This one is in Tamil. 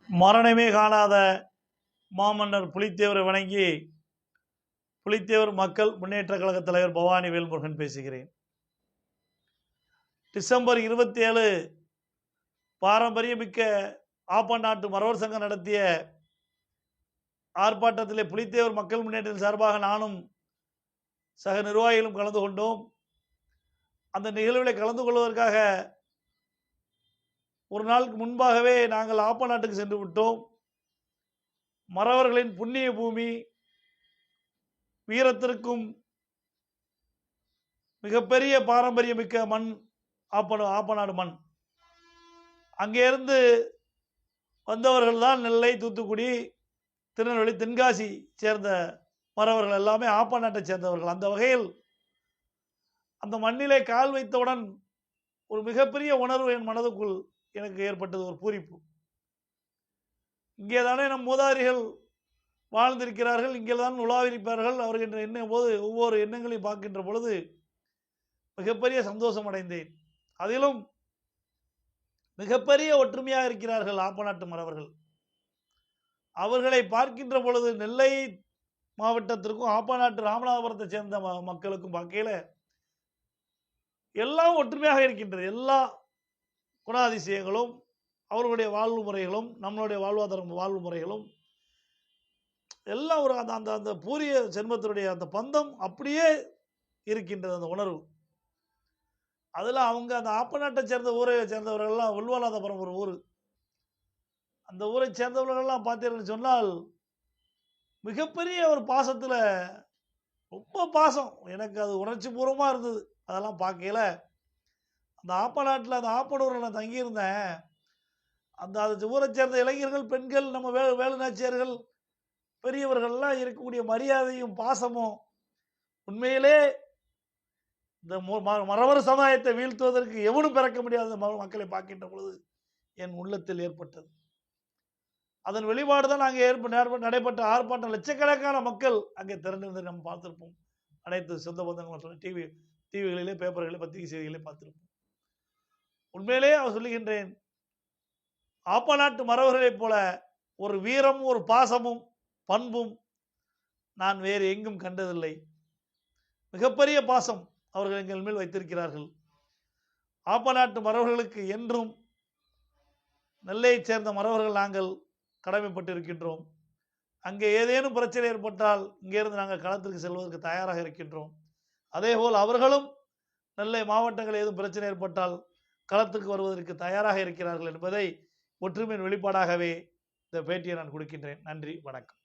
மரணமே காணாத மாமன்னர் புலித்தேவரை வணங்கி புலித்தேவர் மக்கள் முன்னேற்ற கழக தலைவர் பவானி வேல்முருகன் பேசுகிறேன். டிசம்பர் 27 பாரம்பரியமிக்க ஆப்பநாட்டு மறவர் சங்கம் நடத்திய ஆர்ப்பாட்டத்திலே புலித்தேவர் மக்கள் முன்னேற்றத்தின் சார்பாக நானும் சக நிர்வாகிகளும் கலந்து கொண்டோம். அந்த நிகழ்வில் கலந்து கொள்வதற்காக ஒரு நாளுக்கு முன்பாகவே நாங்கள் ஆப்பநாட்டுக்கு சென்று விட்டோம். மறவர்களின் புண்ணிய பூமி, வீரத்திற்கும் மிகப்பெரிய பாரம்பரியமிக்க மண் ஆப்பநாடு மண். அங்கேருந்து வந்தவர்கள் தான் நெல்லை, தூத்துக்குடி, திருநெல்வேலி, தென்காசி சேர்ந்த மறவர்கள் எல்லாமே ஆப்பநாட்டை சேர்ந்தவர்கள். அந்த வகையில் அந்த மண்ணிலே கால் வைத்தவுடன் ஒரு மிகப்பெரிய உணர்வு என் மனதுக்குள் எனக்கு ஏற்பட்டது, ஒரு பூரிப்பு. இங்கே தானே நம் மூதாதிரிகள் வாழ்ந்திருக்கிறார்கள், இங்கே தான் உலாவிருப்பார்கள் அவர்கள் என்று எண்ணும் போது ஒவ்வொரு எண்ணங்களையும் பார்க்கின்ற பொழுது மிகப்பெரிய சந்தோஷம் அடைந்தேன். அதிலும் மிகப்பெரிய ஒற்றுமையாக இருக்கிறார்கள் ஆப்பநாட்டு மறவர்கள். அவர்களை பார்க்கின்ற பொழுது நெல்லை மாவட்டத்திற்கும் ஆப்பநாட்டு ராமநாதபுரத்தை சேர்ந்த மக்களுக்கும் பார்க்கையில் எல்லாம் ஒற்றுமையாக இருக்கின்றது. எல்லா குணாதிசயங்களும், அவர்களுடைய வாழ்வு முறைகளும், நம்மளுடைய வாழ்வு முறைகளும் எல்லாம் ஒரு அந்த அந்த பூரிய ஜென்மத்தினுடைய அந்த பந்தம் அப்படியே இருக்கின்றது, அந்த உணர்வு. அதில் அவங்க அந்த ஆப்பநாட்டை சேர்ந்த ஊரை சேர்ந்தவர்கள்லாம் உள்வாலாதபுரம் ஒரு ஊர். அந்த ஊரை சேர்ந்தவர்களெல்லாம் பார்த்தீங்கன்னு சொன்னால் மிகப்பெரிய ஒரு பாசத்தில், ரொம்ப பாசம். எனக்கு அது உணர்ச்சி பூர்வமாக இருந்தது. அதெல்லாம் பார்க்கையில் அந்த ஆப்பநாட்டில் அந்த ஆப்பனூரில் நான் தங்கியிருந்தேன். அந்த ஊரை சேர்ந்த இளைஞர்கள், பெண்கள், நம்ம வேலுநாச்சியார்கள், பெரியவர்கள்லாம் இருக்கக்கூடிய மரியாதையும் பாசமும் உண்மையிலே இந்த மறவர் சமுதாயத்தை வீழ்த்துவதற்கு எவனும் பிறக்க முடியாத மக்களை பார்க்கின்ற பொழுது என் உள்ளத்தில் ஏற்பட்டது. அதன் வெளிப்பாடு தான் அங்கே நடைபெற்ற ஆர்ப்பாட்டம். லட்சக்கணக்கான மக்கள் அங்கே திரண்டிருந்ததை நம்ம பார்த்துருப்போம். அனைத்து சொந்த பந்தங்களும் டிவிகளிலே, பேப்பர்களிலே, பத்திரிகை செய்திகளே பார்த்துருப்போம். உண்மையிலே அவர் சொல்லுகின்றேன், ஆப்பநாட்டு மறவர்களைப் போல ஒரு வீரமும் ஒரு பாசமும் பண்பும் நான் வேறு எங்கும் கண்டதில்லை. மிகப்பெரிய பாசம் அவர்கள் எங்கள் மேல் வைத்திருக்கிறார்கள். ஆப்பநாட்டு மறவர்களுக்கு என்றும் நெல்லையைச் சேர்ந்த மறவர்கள் நாங்கள் கடமைப்பட்டிருக்கின்றோம். அங்கே ஏதேனும் பிரச்சனை ஏற்பட்டால் இங்கேருந்து நாங்கள் களத்திற்கு செல்வதற்கு தயாராக இருக்கின்றோம். அதேபோல் அவர்களும் நெல்லை மாவட்டங்கள் ஏதும் பிரச்சனை ஏற்பட்டால் களத்துக்கு வருவதற்கு தயாராக இருக்கிறார்கள் என்பதை ஒற்றுமையின் வெளிப்பாடாகவே இந்த பேட்டியை நான் கொடுக்கின்றேன். நன்றி, வணக்கம்.